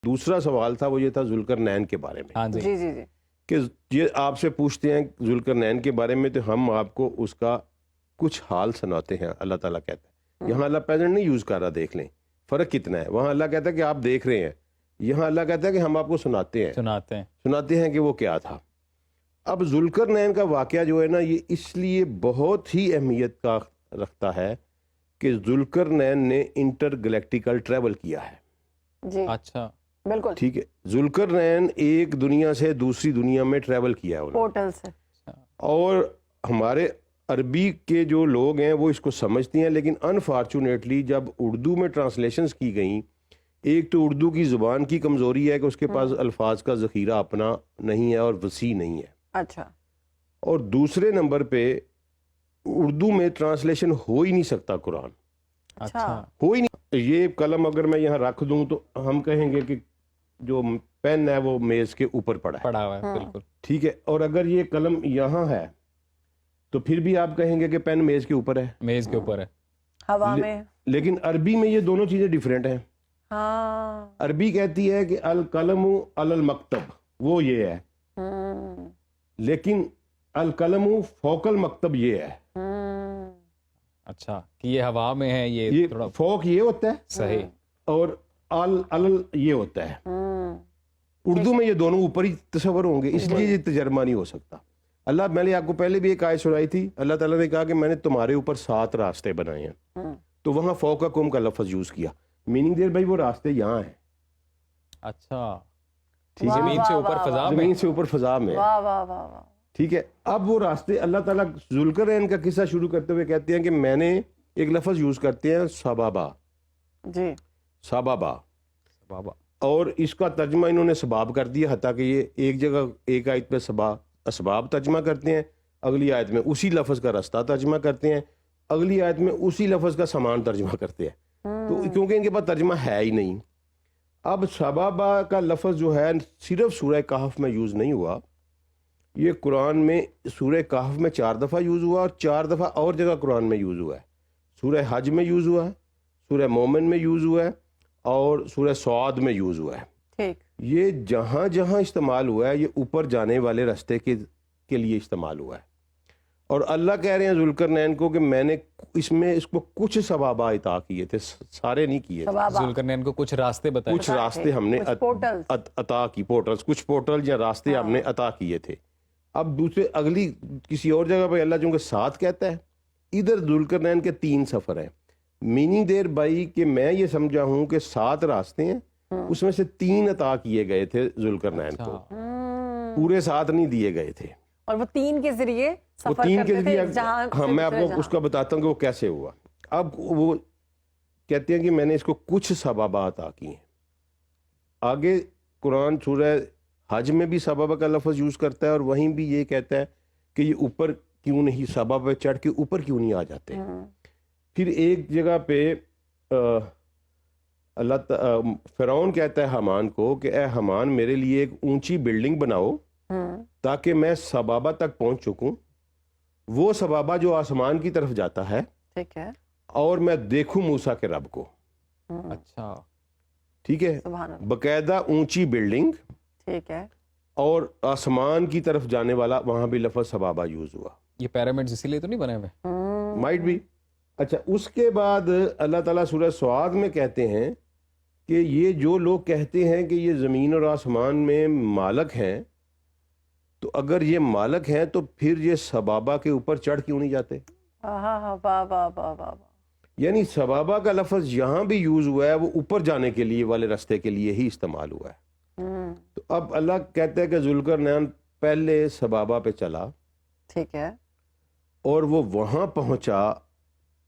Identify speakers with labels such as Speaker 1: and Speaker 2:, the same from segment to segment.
Speaker 1: دوسرا سوال تھا وہ یہ تھا ذوالقرنین کے بارے میں.
Speaker 2: ہاں جی
Speaker 3: جی جی جی
Speaker 1: کہ یہ آپ سے پوچھتے ہیں ذوالقرنین کے بارے میں، تو ہم آپ کو اس کا کچھ حال سناتے ہیں. اللہ تعالیٰ کہتا ہے، یہاں اللہ پریزنٹ نہیں یوز کر رہا، دیکھ لیں فرق کتنا ہے. وہاں اللہ کہتا ہے کہ آپ دیکھ رہے ہیں، یہاں اللہ کہتا ہے کہ ہم آپ کو سناتے ہیں کہ وہ کیا تھا. اب ذوالقرنین کا واقعہ جو ہے نا، یہ اس لیے بہت ہی اہمیت کا رکھتا ہے کہ ذوالقرنین نے انٹر گلیکٹیکل ٹریول کیا ہے.
Speaker 3: جی
Speaker 2: اچھا
Speaker 3: بالکل
Speaker 1: ٹھیک ہے، ذوالقرنین ایک دنیا سے دوسری دنیا میں ٹریول کیا ہے انہوں نے.
Speaker 3: پورٹل سے.
Speaker 1: اور ہمارے عربی کے جو لوگ ہیں وہ اس کو سمجھتے ہیں، لیکن انفارچونیٹلی جب اردو میں ٹرانسلیشنز کی گئیں، ایک تو اردو کی زبان کی کمزوری ہے کہ اس کے پاس الفاظ کا ذخیرہ اپنا نہیں ہے اور وسیع نہیں ہے.
Speaker 3: اچھا.
Speaker 1: اور دوسرے نمبر پہ اردو میں ٹرانسلیشن ہو ہی نہیں سکتا قرآن،
Speaker 3: اچھا
Speaker 1: ہو ہی نہیں. یہ قلم اگر میں یہاں رکھ دوں تو ہم کہیں گے کہ جو پین ہے وہ میز کے اوپر پڑا
Speaker 2: ہوا ہے. بالکل
Speaker 1: ٹھیک ہے. اور اگر یہ قلم یہاں ہے تو پھر بھی آپ کہیں گے کہ پین میز کے اوپر ہے،
Speaker 2: میز کے اوپر ہے.
Speaker 3: ہوا میں.
Speaker 1: لیکن عربی میں یہ دونوں چیزیں ڈیفرنٹ ہیں.
Speaker 3: ہاں
Speaker 1: عربی کہتی ہے کہ القلم علی المکتب، وہ یہ ہے، لیکن القلم فوق المکتب یہ ہے.
Speaker 2: اچھا کہ یہ ہوا میں ہے، یہ
Speaker 1: یہ
Speaker 2: تھوڑا
Speaker 1: فوق یہ ہوتا ہے
Speaker 2: صحیح.
Speaker 1: اور ال یہ ہوتا ہے. اردو میں یہ دونوں اوپر ہی تصور ہوں گے، اس لیے یہ تجربہ نہیں ہو سکتا. اللہ، میں نے آپ کو پہلے بھی ایک آیت سنائی تھی، اللہ تعالیٰ نے کہا کہ میں نے تمہارے اوپر 7 راستے بنائے ہیں، تو وہاں فوقکم کا لفظ یوز کیا، میننگ دیر بھائی وہ راستے یہاں ہیں.
Speaker 2: اچھا
Speaker 1: ٹھیک ہے،
Speaker 2: زمین سے اوپر فضا میں.
Speaker 1: زمین سے اوپر فضا میں.
Speaker 3: واہ واہ واہ واہ.
Speaker 1: ٹھیک ہے. اب وہ راستے اللہ تعالیٰ ذوالقرنین کا قصہ شروع کرتے ہوئے کہتے ہیں کہ میں نے ایک لفظ یوز کرتے ہیں سبابا.
Speaker 3: جی
Speaker 1: سبابا،
Speaker 2: بابا
Speaker 1: اور اس کا ترجمہ انہوں نے سباب کر دیا، حتیٰ کہ یہ ایک جگہ ایک آیت میں اسباب ترجمہ کرتے ہیں، اگلی آیت میں اسی لفظ کا رستہ ترجمہ کرتے ہیں، اگلی آیت میں اسی لفظ کا سامان ترجمہ کرتے ہیں. تو کیونکہ ان کے پاس ترجمہ ہے ہی نہیں. اب سبابا کا لفظ جو ہے صرف سورہ کہف میں یوز نہیں ہوا، یہ قرآن میں سورہ کہف میں 4 دفعہ یوز ہوا، اور 4 دفعہ اور جگہ قرآن میں یوز ہوا ہے. سورہ حج میں یوز ہوا ہے، سورہ مومن میں یوز ہوا ہے، اور سورہ سعد میں یوز ہوا ہے.
Speaker 3: ٹھیک.
Speaker 1: یہ جہاں جہاں استعمال ہوا ہے یہ اوپر جانے والے راستے کے لیے استعمال ہوا ہے. اور اللہ کہہ رہے ہیں ذوالقرنین کو کہ میں نے اس کو کچھ ثوابہ عطا کیے تھے، سارے نہیں کیے تھے.
Speaker 2: ذوالقرنین کو کچھ راستے بتائے،
Speaker 1: کچھ راستے ہم نے عطا کی، پورٹلز، کچھ پورٹل یا راستے ہم نے عطا کیے تھے. اب دوسرے اگلی کسی اور جگہ پہ اللہ چونکہ 7 کہتا ہے، ادھر ذوالقرنین کے 3 سفر ہیں. میننگ دیر بائی کہ میں یہ سمجھا ہوں کہ 7 راستے ہیں، اس میں سے 3 عطا کیے گئے تھے ذوالقرنین کو، پورے 7 نہیں دیے گئے تھے.
Speaker 3: اور وہ 3 کے ذریعے
Speaker 1: وہ 3 کے ذریعے، ہاں میں آپ کو اس کا بتاتا ہوں کہ وہ کیسے ہوا. اب وہ کہتے ہیں کہ میں نے اس کو کچھ سبابہ عطا کی ہیں. آگے قرآن سورہ حج میں بھی سبابہ کا لفظ یوز کرتا ہے، اور وہیں بھی یہ کہتا ہے کہ یہ اوپر کیوں نہیں، سبابہ پہ چڑھ کے اوپر کیوں نہیں آ جاتے. پھر ایک جگہ پہ فرعون کہتا ہے حامان کو کہ اے حامان میرے لیے ایک اونچی بلڈنگ بناؤ تاکہ میں سبابہ تک پہنچ چکوں، وہ سبابہ جو آسمان کی طرف جاتا ہے،
Speaker 3: ٹھیک ہے،
Speaker 1: اور میں دیکھوں موسیٰ کے رب کو.
Speaker 2: اچھا
Speaker 1: ٹھیک ہے، باقاعدہ اونچی بلڈنگ،
Speaker 3: ٹھیک ہے،
Speaker 1: اور آسمان کی طرف جانے والا، وہاں بھی لفظ سبابہ یوز ہوا.
Speaker 2: یہ پیرامڈز اسی لیے تو نہیں بنے ہوئے؟
Speaker 1: مائٹ بھی. اچھا، اس کے بعد اللہ تعالیٰ سورہ سعد میں کہتے ہیں کہ یہ جو لوگ کہتے ہیں کہ یہ زمین اور آسمان میں مالک ہیں، تو اگر یہ مالک ہیں تو پھر یہ سبابہ کے اوپر چڑھ کیوں نہیں جاتے؟ یعنی سبابہ کا لفظ یہاں بھی یوز ہوا ہے، وہ اوپر جانے کے لیے والے راستے کے لیے ہی استعمال ہوا ہے. تو اب اللہ کہتا ہے کہ ذوالقرنین پہلے سبابہ پہ چلا،
Speaker 3: ٹھیک ہے،
Speaker 1: اور وہ وہاں پہنچا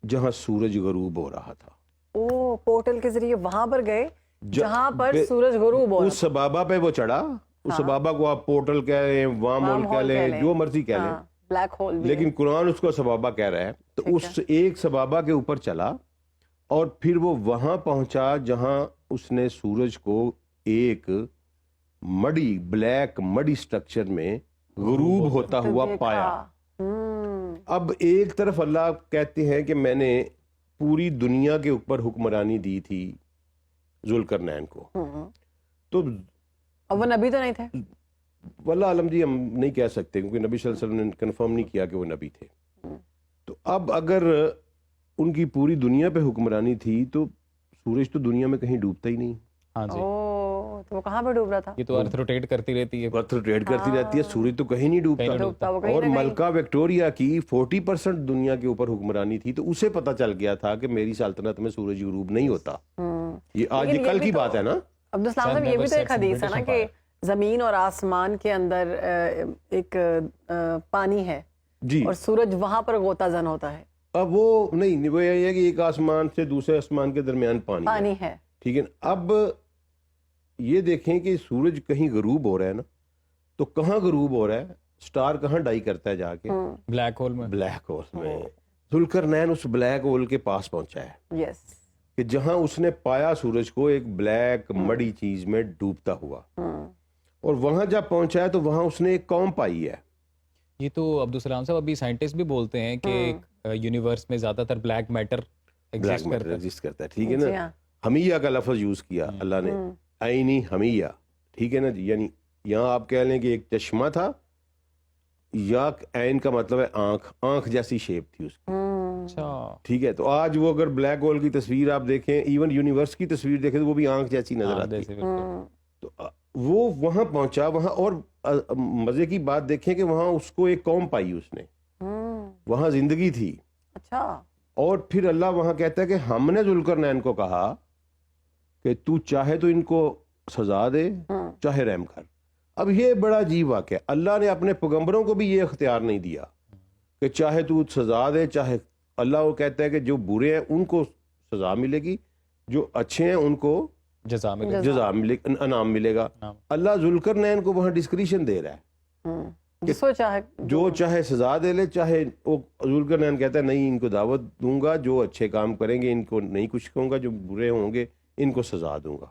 Speaker 1: جہاں سورج غروب ہو رہا تھا.
Speaker 3: او پورٹل کے ذریعے وہاں پر گئے جہاں پر سورج غروب ہو رہا
Speaker 1: اس سبابہ پہ وہ چڑھا. اس سبابہ کو آپ پورٹل کہہ لیں، وام ہول کہہ لیں، جو مرضی کہہ لیں،
Speaker 3: بلیک ہول،
Speaker 1: لیکن قرآن اس کو سبابہ کہہ رہا ہے. تو اس ایک سبابہ کے اوپر چلا، اور پھر وہ وہاں پہنچا جہاں اس نے سورج کو ایک مڑی، بلیک مڑی سٹرکچر میں غروب ہوتا ہوا پایا. اب ایک طرف اللہ کہتے ہیں کہ میں نے پوری دنیا کے اوپر حکمرانی دی تھی ذوالقرنین کو، تو
Speaker 3: اور وہ نبی تو نہیں تھے؟
Speaker 1: واللہ عالم جی ہم نہیں کہہ سکتے کیونکہ نبی صلی اللہ علیہ وسلم نے کنفرم نہیں کیا کہ وہ نبی تھے. تو اب اگر ان کی پوری دنیا پہ حکمرانی تھی تو سورج تو دنیا میں کہیں ڈوبتا ہی نہیں.
Speaker 2: ہاں جی
Speaker 3: تو وہ کہاں پہ ڈوب رہا تھا؟
Speaker 2: یہ تو ارتھ روٹیٹ کرتی رہتی ہے.
Speaker 1: ارتھ ٹریڈ کرتی رہتی ہے, سورج تو کہیں نہیں ڈوبتا.
Speaker 3: ڈوبتا وہ کہیں
Speaker 1: اور
Speaker 3: نہ کہیں.
Speaker 1: ملکہ وکٹوریا کی 40% دنیا کے اوپر حکمرانی تھی تو اسے پتا چل گیا تھا کہ میری سلطنت میں سورج غروب نہیں ہوتا. یہ آج یہ کل کی بات ہے نا.
Speaker 3: عبدالسلام صاحب یہ بھی تو ایک حدیث ہے نا کہ زمین اور آسمان کے اندر ایک پانی ہے
Speaker 1: جی,
Speaker 3: اور سورج وہاں پر غوطہ زن ہوتا ہے.
Speaker 1: اب وہ نہیں, وہ یہ ہے کہ ایک آسمان سے دوسرے آسمان کے درمیان پانی
Speaker 3: ہے,
Speaker 1: ٹھیک ہے. اب یہ دیکھیں کہ سورج کہیں غروب ہو رہا ہے نا, تو کہاں غروب ہو رہا ہے, سٹار کہاں ڈائی کرتا ہے جا کے,
Speaker 2: بلیک ہول میں.
Speaker 1: بلیک ہول میں. ذوالقرنین اس بلیک ہول کے پاس پہنچا ہے
Speaker 3: یس,
Speaker 1: کہ جہاں اس نے پایا سورج کو ایک بلیک مڑی چیز میں ڈوبتا ہوا, اور وہاں جب پہنچا ہے تو وہاں اس نے ایک قوم پائی ہے.
Speaker 2: یہ تو عبدالسلام صاحب ابھی سائنٹسٹ بھی بولتے ہیں کہ یونیورس میں زیادہ تر black matter
Speaker 1: black matter exist کرتا ہے, ٹھیک ہے نا. حمیہ کا لفظ یوز کیا اللہ نے, عینی حمیہ, ٹھیک ہے نا جی. یعنی یہاں آپ کہہ لیں کہ ایک چشمہ تھا, یا عین کا مطلب ہے آنکھ, آنکھ جیسی شیپ تھی اس کی.
Speaker 2: اچھا
Speaker 1: ٹھیک ہے, تو آج وہ اگر بلیک ہول کی تصویر آپ دیکھیں, ایون یونیورس کی تصویر دیکھیں تو وہ بھی آنکھ جیسی نظر آتی ہے. تو وہ وہاں پہنچا وہاں, اور مزے کی بات دیکھیں کہ وہاں اس کو ایک قوم پائی اس نے, وہاں زندگی تھی.
Speaker 3: اچھا,
Speaker 1: اور پھر اللہ وہاں کہتا ہے کہ ہم نے ذوالقرنین کو کہا کہ تو چاہے تو ان کو سزا دے چاہے رحم کر. اب یہ بڑا عجیب واقعہ ہے, اللہ نے اپنے پیغمبروں کو بھی یہ اختیار نہیں دیا کہ چاہے تو سزا دے چاہے. اللہ وہ کہتا ہے کہ جو برے ہیں ان کو سزا ملے گی, جو اچھے ہیں ان کو
Speaker 2: جزا ملے
Speaker 1: جزا ملے, انعام ملے گا. اللہ ذوالقرنین کو وہاں ڈسکریشن دے رہا ہے, جو چاہے سزا دے لے چاہے. وہ ذوالقرنین کہتا ہے نہیں, ان کو دعوت دوں گا, جو اچھے کام کریں گے ان کو نہیں کچھ کہوں گا, جو برے ہوں گے ان کو سزا دوں گا.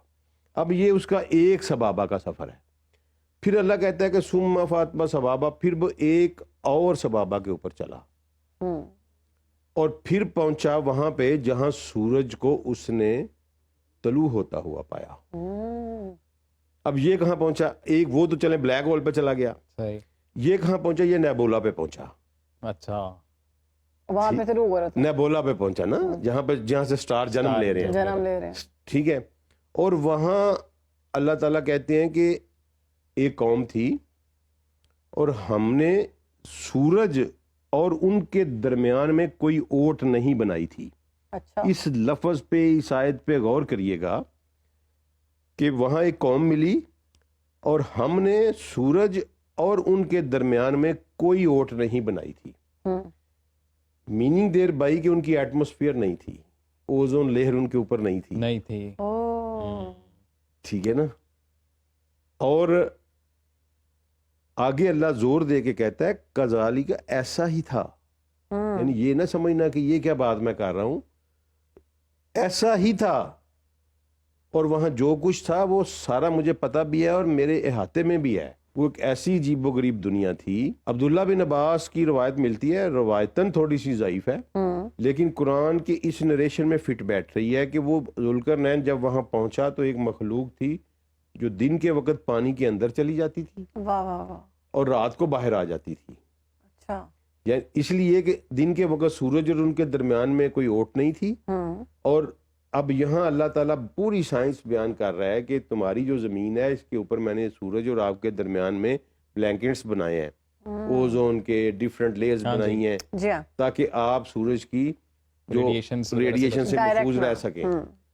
Speaker 1: اب یہ اس کا ایک سبابہ کا سفر ہے. پھر اللہ کہتا ہے کہ ثم فاطمہ سبابہ, پھر وہ ایک اور سبابہ کے اوپر چلا, اور پھر پہنچا وہاں پہ جہاں سورج کو اس نے طلوع ہوتا ہوا پایا. اب یہ کہاں پہنچا, ایک وہ تو چلے بلیک ہول پہ چلا گیا, یہ کہاں پہنچا, یہ نیبولا پہ پہنچا.
Speaker 2: اچھا,
Speaker 3: وہاں پہ شروع ہو رہا تھا,
Speaker 1: نیبولا پہ پہنچا نا, جہاں سے سٹار جنم لے رہے ہیں, ٹھیک ہے. اور وہاں اللہ تعالیٰ کہتے ہیں کہ ایک قوم تھی اور ہم نے سورج اور ان کے درمیان میں کوئی اوٹ نہیں بنائی تھی.
Speaker 3: اچھا,
Speaker 1: اس لفظ پہ, اس آیت پہ غور کریے گا کہ وہاں ایک قوم ملی اور ہم نے سورج اور ان کے درمیان میں کوئی اوٹ نہیں بنائی تھی. میننگ دیر بائی کہ ان کی ایٹماسفیئر نہیں تھی, اوزون لیئر ان کے اوپر نہیں تھی. ٹھیک ہے نا. اور آگے اللہ زور دے کے کہتا ہے کذالک, ایسا ہی تھا. یعنی یہ نہ سمجھنا کہ یہ کیا بات میں کر رہا ہوں, ایسا ہی تھا. اور وہاں جو کچھ تھا وہ سارا مجھے پتا بھی ہے اور میرے احاطے میں بھی ہے. وہ ایک ایسی عجیب و غریب دنیا تھی. عبداللہ بن عباس کی روایت ملتی ہے, روایتاً تھوڑی سی ضعیف ہے لیکن قرآن کی اس نریشن میں فٹ بیٹھ رہی ہے کہ وہ ذوالقرنین جب وہاں پہنچا تو ایک مخلوق تھی جو دن کے وقت پانی کے اندر چلی جاتی تھی اور رات کو باہر آ جاتی تھی.
Speaker 3: اچھا,
Speaker 1: یعنی اس لیے کہ دن کے وقت سورج اور ان کے درمیان میں کوئی اوٹ نہیں تھی. اور اب یہاں اللہ تعالیٰ پوری سائنس بیان کر رہا ہے کہ تمہاری جو زمین ہے اس کے اوپر میں نے سورج اور آپ کے درمیان میں بلینکٹس بنائے ہیں, اوزون کے ڈیفرنٹ لیئرز بنائی ہیں تاکہ آپ سورج کی جو ریڈیشن سے محفوظ رہ سکیں.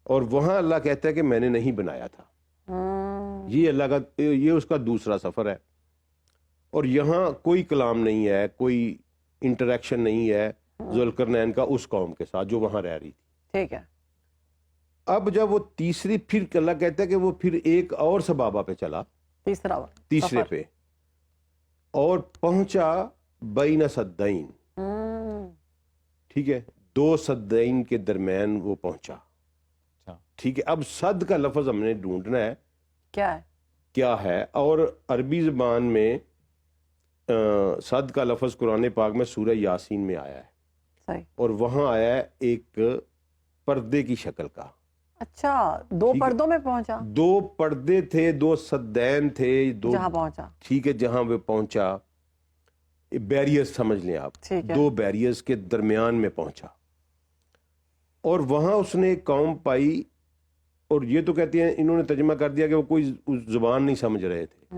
Speaker 1: اور وہاں اللہ کہتا ہے کہ میں نے نہیں بنایا تھا. یہ اللہ کا, یہ اس کا دوسرا سفر ہے. اور یہاں کوئی کلام نہیں ہے, کوئی انٹریکشن نہیں ہے ذوالقرنین کا اس قوم کے ساتھ جو وہاں رہ رہی تھی.
Speaker 3: ٹھیک ہے.
Speaker 1: اب جب وہ تیسری, پھر اللہ کہتا ہے کہ وہ پھر ایک اور سبابہ پہ چلا, تیسرے پہ, اور پہنچا بین سدین. ٹھیک ہے, 2 سدین کے درمیان وہ پہنچا. ٹھیک ہے, اب صد کا لفظ ہم نے ڈھونڈنا ہے کیا ہے. اور عربی زبان میں صد کا لفظ قرآن پاک میں سورہ یاسین میں آیا ہے, اور وہاں آیا ہے ایک پردے کی شکل کا.
Speaker 3: اچھا 2 پردوں میں پہنچا،
Speaker 1: 2 پردے تھے، 2 سدین تھے، 2
Speaker 3: جہاں پہنچا،
Speaker 1: ٹھیک ہے، جہاں وہ پہنچا بیریئر سمجھ لیں آپ،
Speaker 3: ٹھیک ہے،
Speaker 1: 2 بیریئرز کے درمیان میں پہنچا، اور وہاں اس نے ایک قوم پائی، اور یہ تو کہتے ہیں انہوں نے ترجمہ کر دیا کہ وہ کوئی زبان نہیں سمجھ رہے تھے،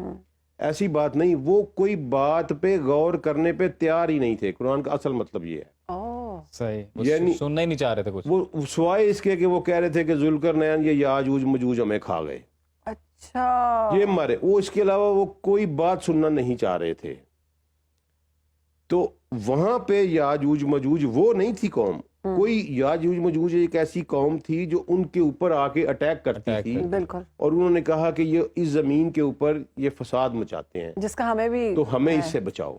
Speaker 1: ایسی بات نہیں، وہ کوئی بات پہ غور کرنے پہ تیار ہی نہیں تھے، قرآن کا اصل مطلب یہ ہے،
Speaker 2: صحیح، وہ
Speaker 1: یعنی
Speaker 2: سننا ہی نہیں چاہ رہے تھے کچھ.
Speaker 1: وہ سوائے اس کے کہ وہ کہہ رہے تھے کہ ذوالقرنین یہ یاجوج مجوج ہمیں کھا گئے،
Speaker 3: اچھا
Speaker 1: یہ مارے، وہ اس کے علاوہ وہ کوئی بات سننا نہیں چاہ رہے تھے. تو وہاں پہ یاجوج مجوج وہ نہیں تھی قوم، کوئی یاجوج مجوج ایک ایسی قوم تھی جو ان کے اوپر آ کے اٹیک کرتی تھی،
Speaker 3: بالکل،
Speaker 1: اور انہوں نے کہا کہ یہ اس زمین کے اوپر یہ فساد مچاتے ہیں،
Speaker 3: جس کا ہمیں بھی
Speaker 1: تو ہمیں اس سے بچاؤ.